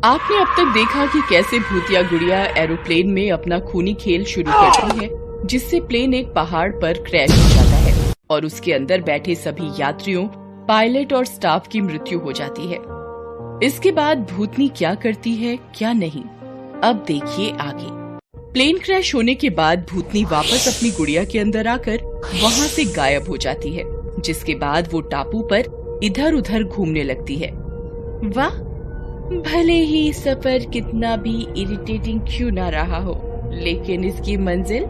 आपने अब तक देखा कि कैसे भूतिया गुड़िया एरोप्लेन में अपना खूनी खेल शुरू करती है, जिससे प्लेन एक पहाड़ पर क्रैश हो जाता है और उसके अंदर बैठे सभी यात्रियों, पायलट और स्टाफ की मृत्यु हो जाती है। इसके बाद भूतनी क्या करती है क्या नहीं, अब देखिए आगे। प्लेन क्रैश होने के बाद भूतनी वापस अपनी गुड़िया के अंदर आकर वहाँ से गायब हो जाती है, जिसके बाद वो टापू पर इधर उधर घूमने लगती है। वाह, भले ही सफर कितना भी इरिटेटिंग क्यों ना रहा हो, लेकिन इसकी मंजिल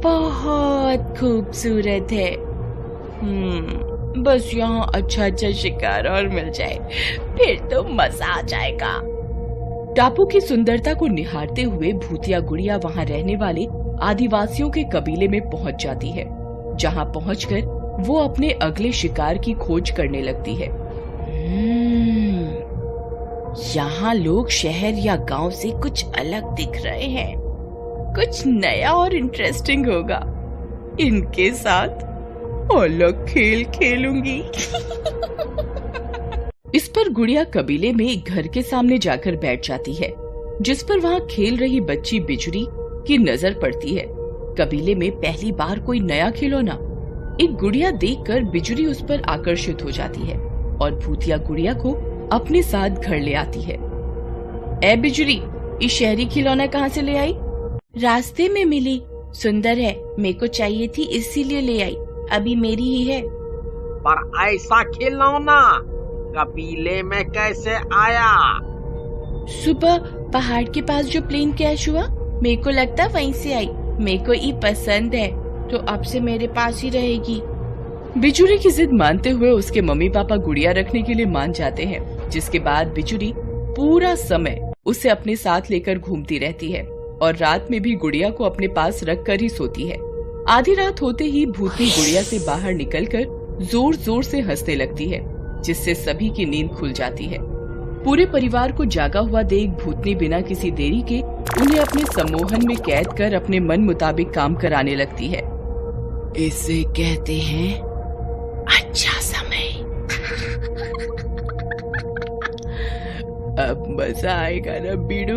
बहुत खूबसूरत है। बस यहाँ अच्छा शिकार और मिल जाए, फिर तो मजा आ जाएगा। टापू की सुंदरता को निहारते हुए भूतिया गुड़िया वहाँ रहने वाले आदिवासियों के कबीले में पहुँच जाती है, जहाँ पहुँचकर वो अपने अगले शिकार की खोज करने लगती है। यहाँ लोग शहर या गांव से कुछ अलग दिख रहे हैं, कुछ नया और इंटरेस्टिंग होगा। इनके साथ अलग खेल खेलूंगी। इस पर गुड़िया कबीले में एक घर के सामने जाकर बैठ जाती है, जिस पर वहाँ खेल रही बच्ची बिजुरी की नजर पड़ती है। कबीले में पहली बार कोई नया खिलौना एक गुड़िया देखकर बिजुरी उस पर आकर्षित हो जाती है और भूतिया गुड़िया को अपने साथ घर ले आती है। ए बिजुरी, इस शहरी खिलौना कहाँ से ले आई? रास्ते में मिली, सुंदर है, मेरे को चाहिए थी इसीलिए ले आई, अभी मेरी ही है। पर ऐसा खिलौना कबीले में कैसे आया? सुबह पहाड़ के पास जो प्लेन क्रैश हुआ, मेरे को लगता वहीं से आई। मेरे को ये पसंद है तो अब से मेरे पास ही रहेगी। बिजुरी की जिद मानते हुए उसके मम्मी पापा गुड़िया रखने के लिए मान जाते हैं, जिसके बाद बिजुरी पूरा समय उसे अपने साथ लेकर घूमती रहती है और रात में भी गुड़िया को अपने पास रख कर ही सोती है। आधी रात होते ही भूतनी गुड़िया से बाहर निकलकर जोर जोर से हंसने लगती है, जिससे सभी की नींद खुल जाती है। पूरे परिवार को जागा हुआ देख भूतनी बिना किसी देरी के उन्हें अपने सम्मोहन में कैद कर अपने मन मुताबिक काम कराने लगती है। इसे कहते हैं अच्छा समय। अब मजा आएगा ना बीड़ू।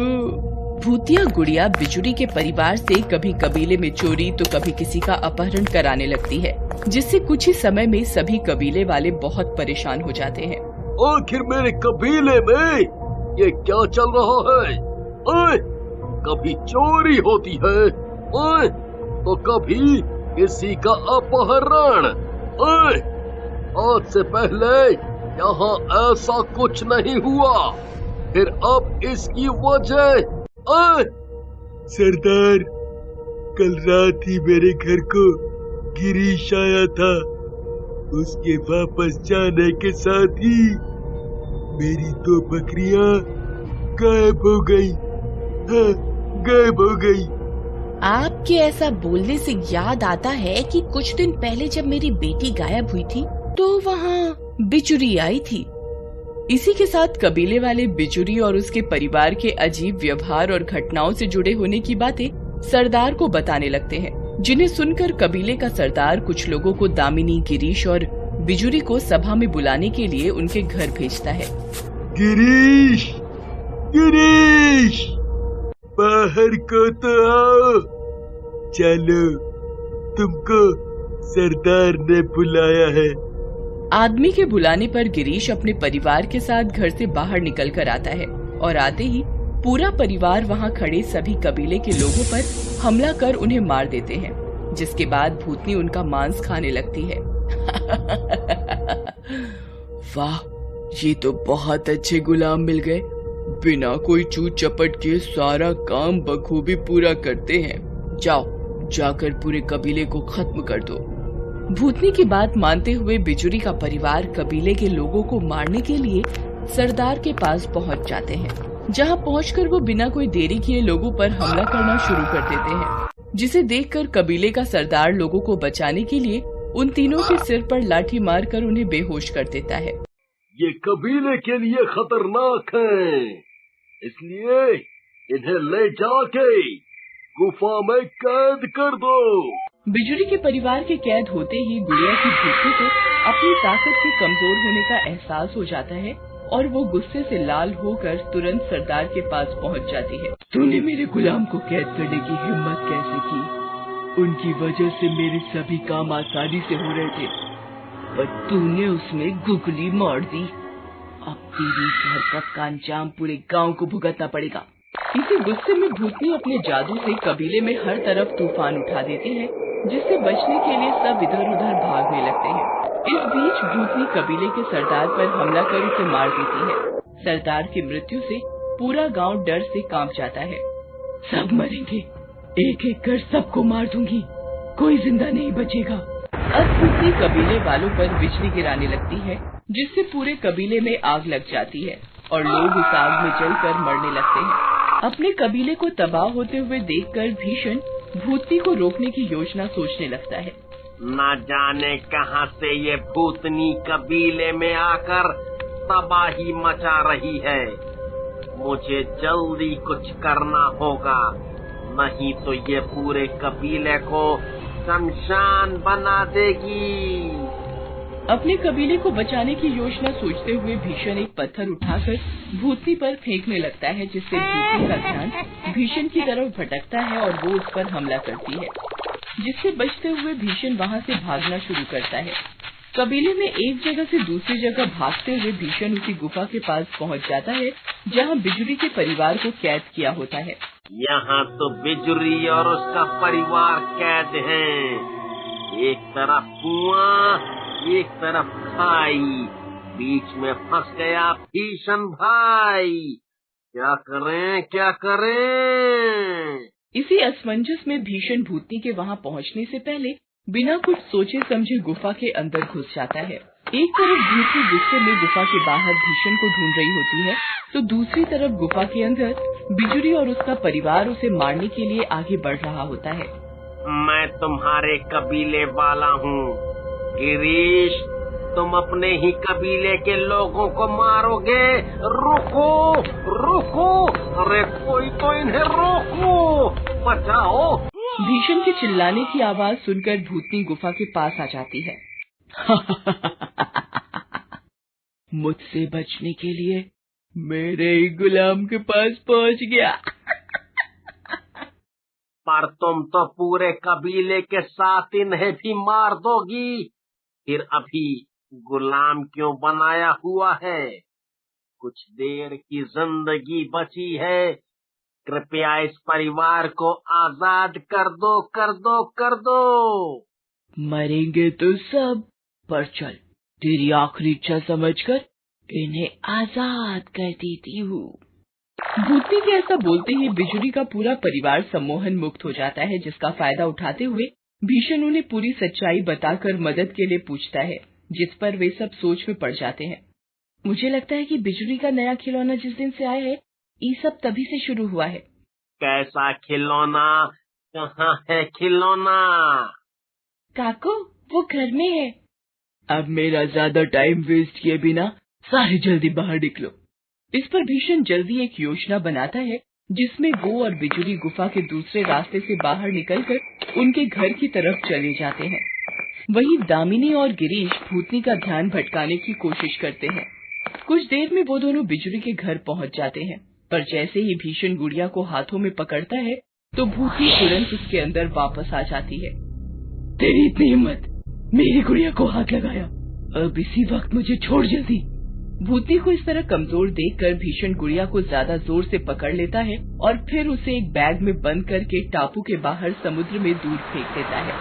भूतिया गुड़िया बिजुरी के परिवार से कभी कबीले में चोरी तो कभी किसी का अपहरण कराने लगती है, जिससे कुछ ही समय में सभी कबीले वाले बहुत परेशान हो जाते हैं। आखिर मेरे कबीले में ये क्या चल रहा है? ओए, कभी चोरी होती है, ओए, तो कभी किसी का अपहरण। ओए, आज से पहले यहाँ ऐसा कुछ नहीं हुआ, फिर अब इसकी वजह। सरदार, कल रात ही मेरे घर को गिरीश आया था, उसके वापस जाने के साथ ही मेरी 2 बकरियां गायब हो गई। हाँ, गायब हो गई। आपके ऐसा बोलने से याद आता है कि कुछ दिन पहले जब मेरी बेटी गायब हुई थी तो वहाँ बिजुरी आई थी। इसी के साथ कबीले वाले बिजुरी और उसके परिवार के अजीब व्यवहार और घटनाओं से जुड़े होने की बातें सरदार को बताने लगते हैं, जिन्हें सुनकर कबीले का सरदार कुछ लोगों को दामिनी, गिरीश और बिजुरी को सभा में बुलाने के लिए उनके घर भेजता है। गिरीश, गिरीश, बाहर को तो आओ। चलो, तुमको सरदार ने बुलाया है। आदमी के बुलाने पर गिरीश अपने परिवार के साथ घर से बाहर निकल कर आता है और आते ही पूरा परिवार वहाँ खड़े सभी कबीले के लोगों पर हमला कर उन्हें मार देते हैं, जिसके बाद भूतनी उनका मांस खाने लगती है। वाह, ये तो बहुत अच्छे गुलाम मिल गए, बिना कोई चूत चपट के सारा काम बखूबी पूरा करते हैं। जाओ, जाकर पूरे कबीले को खत्म कर दो। भूतनी की बात मानते हुए बिजुरी का परिवार कबीले के लोगों को मारने के लिए सरदार के पास पहुंच जाते हैं, जहां पहुंचकर वो बिना कोई देरी किए लोगों पर हमला करना शुरू कर देते हैं, जिसे देखकर कबीले का सरदार लोगों को बचाने के लिए उन तीनों के सिर पर लाठी मारकर उन्हें बेहोश कर देता है। ये कबीले के लिए खतरनाक है, इसलिए इन्हें ले जाके गुफा में कैद कर दो। बिजुरी के परिवार के कैद होते ही गुड़िया की भूतनी को अपनी ताकत के कमजोर होने का एहसास हो जाता है और वो गुस्से से लाल होकर तुरंत सरदार के पास पहुंच जाती है। तूने मेरे गुलाम को कैद करने की हिम्मत कैसे की? उनकी वजह से मेरे सभी काम आसानी से हो रहे थे, पर तूने उसमें गुगली मार दी। अब तेरी इस हरकत का अंजाम पूरे गांव को भुगतना पड़ेगा। इसी गुस्से में भूतनी अपने जादू से कबीले में हर तरफ तूफान उठा देती है, जिससे बचने के लिए सब इधर उधर भागने लगते हैं। इस बीच भूतनी कबीले के सरदार पर हमला कर उसे मार देती है। सरदार की मृत्यु से पूरा गांव डर से कांप जाता है। सब मरेंगे, एक एक कर सबको मार दूंगी, कोई जिंदा नहीं बचेगा। अब भूतनी कबीले वालों पर बिजली गिराने लगती है, जिससे पूरे कबीले में आग लग जाती है और लोग इस आग में जलकर मरने लगते हैं। अपने कबीले को तबाह होते हुए देखकर भीषण भूतनी को रोकने की योजना सोचने लगता है। न जाने कहां से ये भूतनी कबीले में आकर तबाही मचा रही है। मुझे जल्दी कुछ करना होगा, नहीं तो ये पूरे कबीले को शमशान बना देगी। अपने कबीले को बचाने की योजना सोचते हुए भीषण एक पत्थर उठाकर भूतनी पर फेंकने लगता है, जिससे भूतनी का ध्यान भीषण की तरफ भटकता है और वो उस पर हमला करती है, जिससे बचते हुए भीषण वहां से भागना शुरू करता है। कबीले में एक जगह से दूसरी जगह भागते हुए भीषण उसी गुफा के पास पहुंच जाता है, जहां बिजुरी के परिवार को कैद किया होता है। यहाँ तो बिजुरी और उसका परिवार कैद हैं। एक तरफ कुआं, एक तरफ खाई, बीच में फंस गया भीषण भाई। क्या करें, क्या करें? इसी असमंजस में भीषण भूतनी के वहां पहुंचने से पहले बिना कुछ सोचे समझे गुफा के अंदर घुस जाता है। एक तरफ भूतनी गुस्से में गुफा के बाहर भीषण को ढूंढ रही होती है, तो दूसरी तरफ गुफा के अंदर बिजुरी और उसका परिवार उसे मारने के लिए आगे बढ़ रहा होता है। मैं तुम्हारे कबीले वाला हूँ गिरीश, तुम अपने ही कबीले के लोगों को मारोगे। रुको रुको, अरे कोई तो इन्हें रोको, बचाओ। भीषण के चिल्लाने की आवाज सुनकर भूतनी गुफा के पास आ जाती है। मुझसे बचने के लिए मेरे ही गुलाम के पास पहुंच गया। पर तुम तो पूरे कबीले के साथ इन्हें भी मार दोगी, फिर अभी गुलाम क्यों बनाया हुआ है? कुछ देर की जिंदगी बची है, कृपया इस परिवार को आजाद कर दो, कर दो, कर दो। मरेंगे तो सब, पर चल तेरी आखिरी इच्छा समझकर इन्हें आजाद कर देती हूँ। भूतनी के ऐसा बोलते ही बिजुरी का पूरा परिवार सम्मोहन मुक्त हो जाता है, जिसका फायदा उठाते हुए भीषण उन्हें पूरी सच्चाई बताकर मदद के लिए पूछता है, जिस पर वे सब सोच में पड़ जाते हैं। मुझे लगता है कि बिजुरी का नया खिलौना जिस दिन से आया है, ये सब तभी से शुरू हुआ है। कैसा खिलौना? कहाँ है खिलौना? काको, वो घर में है। अब मेरा ज्यादा टाइम वेस्ट किए बिना सारे जल्दी बाहर निकलो। इस पर भीषण जल्दी एक योजना बनाता है, जिसमें वो और बिजुरी गुफा के दूसरे रास्ते से बाहर निकलकर उनके घर की तरफ चले जाते हैं। वहीं दामिनी और गिरीश भूतनी का ध्यान भटकाने की कोशिश करते हैं। कुछ देर में वो दोनों बिजुरी के घर पहुंच जाते हैं, पर जैसे ही भीषण गुड़िया को हाथों में पकड़ता है, तो भूतनी तुरंत उसके अंदर वापस आ जाती है। तेरी इतनी हिम्मत, मेरी गुड़िया को हाथ लगाया, अब इसी वक्त मुझे छोड़ जल्दी। भूतनी को इस तरह कमजोर देखकर भीषण गुड़िया को ज्यादा जोर से पकड़ लेता है और फिर उसे एक बैग में बंद करके टापू के बाहर समुद्र में दूर फेंक देता है।